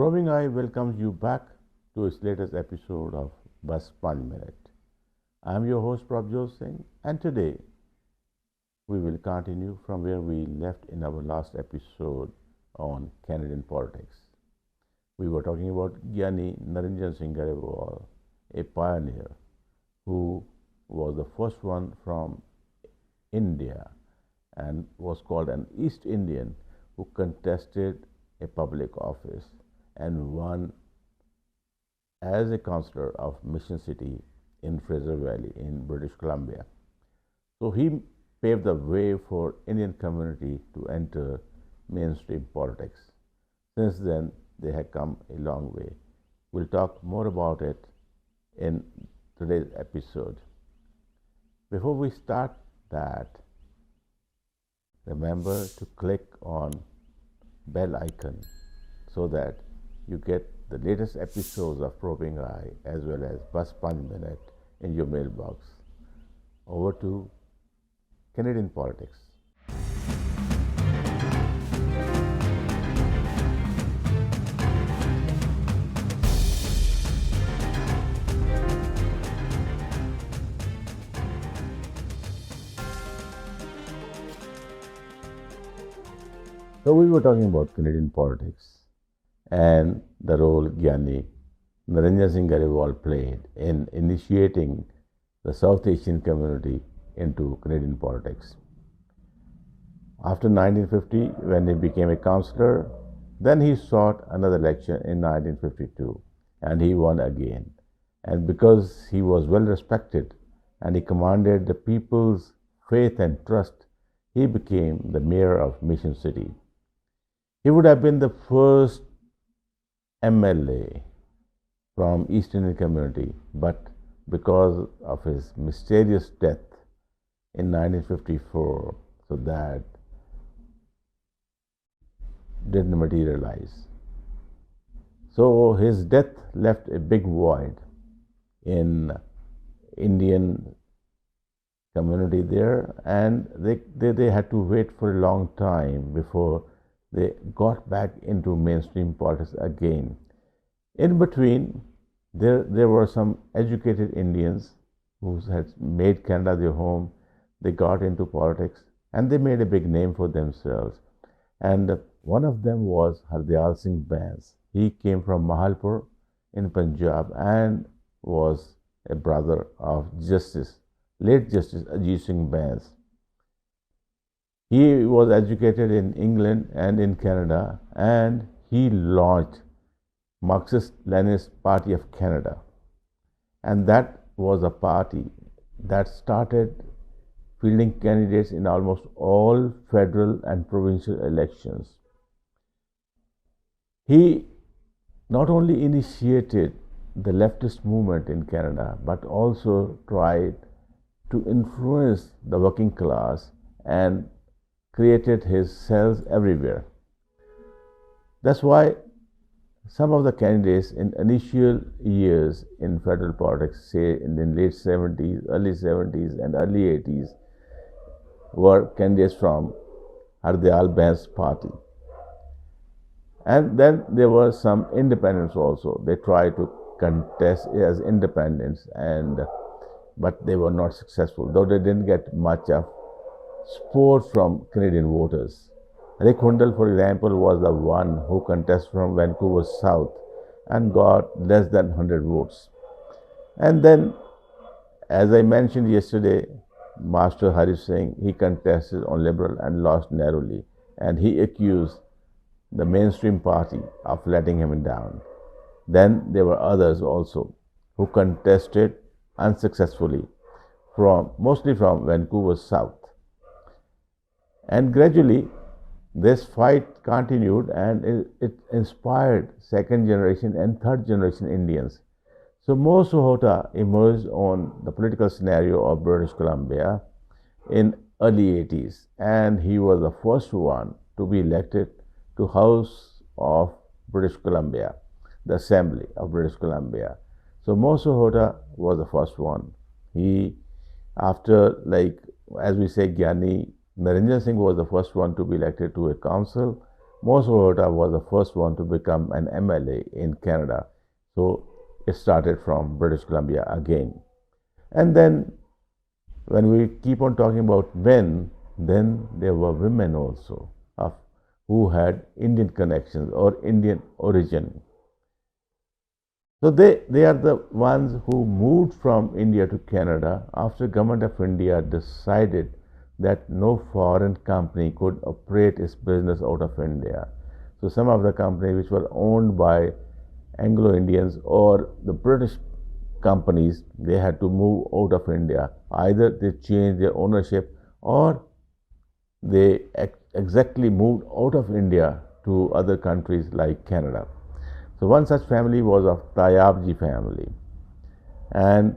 Probing Eye welcomes you back to its latest episode of Bus 5 Minute. I am your host Prabjot Singh, and today we will continue from where we left in our last episode on Canadian politics. We were talking about Giani Naranjan Singh Grewal, a pioneer who was the first one from India and was called an East Indian who contested a public office and won as a councillor of Mission City in Fraser Valley in British Columbia. So he paved the way for Indian community to enter mainstream politics. Since then, they have come a long way. We'll talk more about it in today's episode. Before we start that, remember to click on bell icon so that you get the latest episodes of Probing Eye as well as Bus 5 Minute in your mailbox. Over to Canadian politics. So we were talking about Canadian politics and the role Giani Naranjan Singh Grewal played in initiating the South Asian community into Canadian politics. After 1950, when he became a councillor, then he sought another election in 1952 and he won again. And because he was well respected and he commanded the people's faith and trust, he became the mayor of Mission City. He would have been the first MLA from East Indian community, but because of his mysterious death in 1954, so that didn't materialize. So his death left a big void in Indian community there, and they had to wait for a long time before they got back into mainstream politics again. In between, there were some educated Indians who had made Canada their home. They got into politics and they made a big name for themselves. And one of them was Naranjan Singh Grewal. He came from Mahalpur in Punjab and was a brother of late Justice Ajit Singh Grewal. He was educated in England and in Canada, and he launched Marxist-Leninist Party of Canada. And that was a party that started fielding candidates in almost all federal and provincial elections. He not only initiated the leftist movement in Canada, but also tried to influence the working class and created his cells everywhere. That's why some of the candidates in initial years in federal politics, say in the late 70s, early 70s and early 80s, were candidates from Naranjan Singh's party. And then there were some independents also. They tried to contest as independents, but they were not successful, though they didn't get much of support from Canadian voters. Rick Hundal, for example, was the one who contested from Vancouver South and got less than 100 votes. And then, as I mentioned yesterday, Master Hari Singh, he contested on Liberal and lost narrowly, and he accused the mainstream party of letting him down. Then there were others also who contested unsuccessfully, mostly from Vancouver South. And gradually, this fight continued and it inspired second generation and third generation Indians. So Mo Suhota emerged on the political scenario of British Columbia in early 80s, and he was the first one to be elected to House of British Columbia, the Assembly of British Columbia. So Mo Suhota was the first one. He, after, like, as we say, Giani Naranjan Singh was the first one to be elected to a council. Mohota was the first one to become an MLA in Canada. So it started from British Columbia again. And then when we keep on talking about men, then there were women also who had Indian connections or Indian origin. So they are the ones who moved from India to Canada after Government of India decided that no foreign company could operate its business out of India. So some of the companies which were owned by Anglo-Indians or the British companies, they had to move out of India. Either they changed their ownership or they exactly moved out of India to other countries like Canada. So one such family was of Tayabji family, and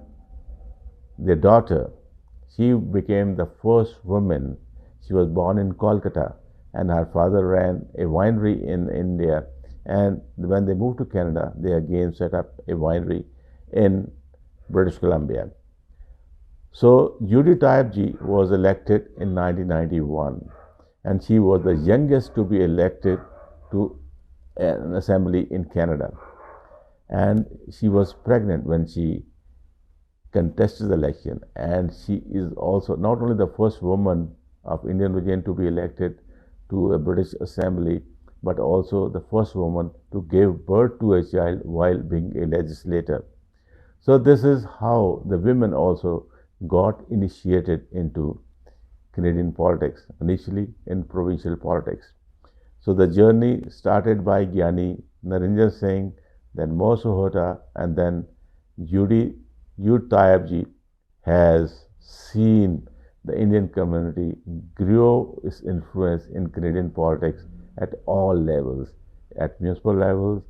their daughter, she became the first woman. She was born in Kolkata, and her father ran a winery in India. And when they moved to Canada, they again set up a winery in British Columbia. So Judy Tayabji was elected in 1991, and she was the youngest to be elected to an assembly in Canada. And she was pregnant when she contested the election, and she is also not only the first woman of Indian origin to be elected to a British assembly, but also the first woman to give birth to a child while being a legislator. So this is how the women also got initiated into Canadian politics, initially in provincial politics. So the journey started by Giani, Naranjan Singh, then Mohota, and then Judy Tayabji has seen the Indian community grow its influence in Canadian politics at all levels, at municipal levels,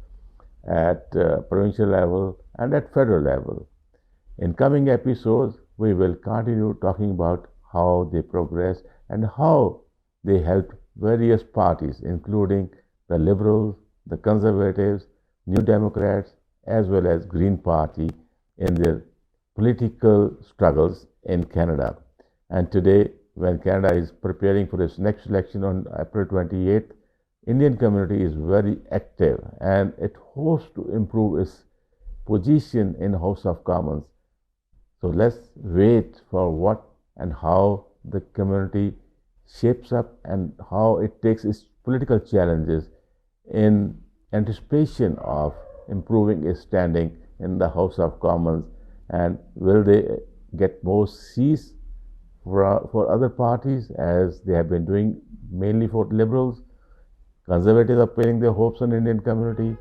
at provincial level, and at federal level. In coming episodes, we will continue talking about how they progressed and how they helped various parties, including the Liberals, the Conservatives, New Democrats, as well as Green Party in their political struggles in Canada. And today, when Canada is preparing for its next election on April 28th, Indian community is very active and it hopes to improve its position in House of Commons. So let's wait for what and how the community shapes up and how it takes its political challenges in anticipation of improving its standing in the House of Commons, and will they get more seats for other parties as they have been doing mainly for Liberals. Conservatives are pinning their hopes on Indian community.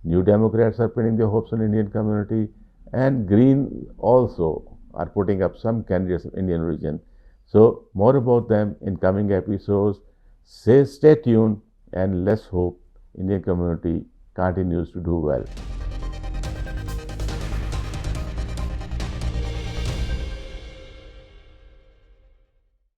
New Democrats are pinning their hopes on Indian community, and Green also are putting up some candidates of Indian origin. So more about them in coming episodes. Stay tuned and let's hope Indian community continues to do well.